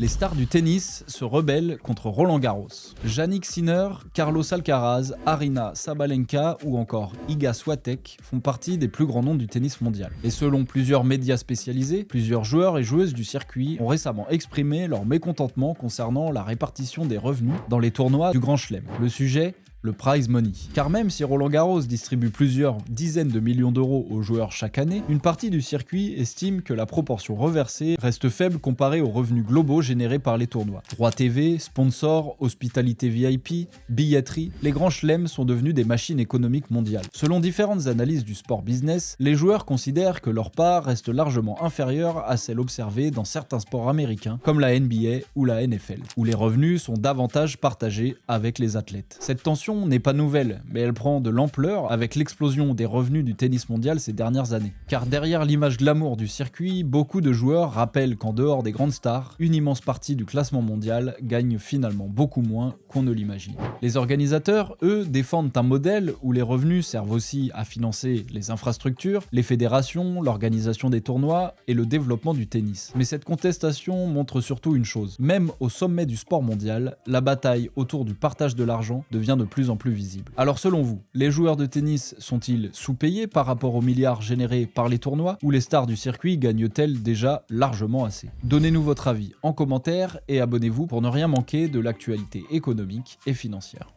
Les stars du tennis se rebellent contre Roland-Garros. Jannik Sinner, Carlos Alcaraz, Aryna Sabalenka ou encore Iga Swiatek font partie des plus grands noms du tennis mondial. Et selon plusieurs médias spécialisés, plusieurs joueurs et joueuses du circuit ont récemment exprimé leur mécontentement concernant la répartition des revenus dans les tournois du Grand Chelem. Le sujet, le prize money. Car même si Roland-Garros distribue plusieurs dizaines de millions d'euros aux joueurs chaque année, une partie du circuit estime que la proportion reversée reste faible comparée aux revenus globaux générés par les tournois. Droits TV, sponsors, hospitalité VIP, billetterie, les grands chelems sont devenus des machines économiques mondiales. Selon différentes analyses du sport business, les joueurs considèrent que leur part reste largement inférieure à celle observée dans certains sports américains comme la NBA ou la NFL, où les revenus sont davantage partagés avec les athlètes. Cette tension n'est pas nouvelle, mais elle prend de l'ampleur avec l'explosion des revenus du tennis mondial ces dernières années. Car derrière l'image glamour du circuit, beaucoup de joueurs rappellent qu'en dehors des grandes stars, une immense partie du classement mondial gagne finalement beaucoup moins qu'on ne l'imagine. Les organisateurs, eux, défendent un modèle où les revenus servent aussi à financer les infrastructures, les fédérations, l'organisation des tournois et le développement du tennis. Mais cette contestation montre surtout une chose, même au sommet du sport mondial, la bataille autour du partage de l'argent devient de plus en plus visible. Alors selon vous, les joueurs de tennis sont-ils sous-payés par rapport aux milliards générés par les tournois ou les stars du circuit gagnent-elles déjà largement assez? Donnez-nous votre avis en commentaire et abonnez-vous pour ne rien manquer de l'actualité économique et financière.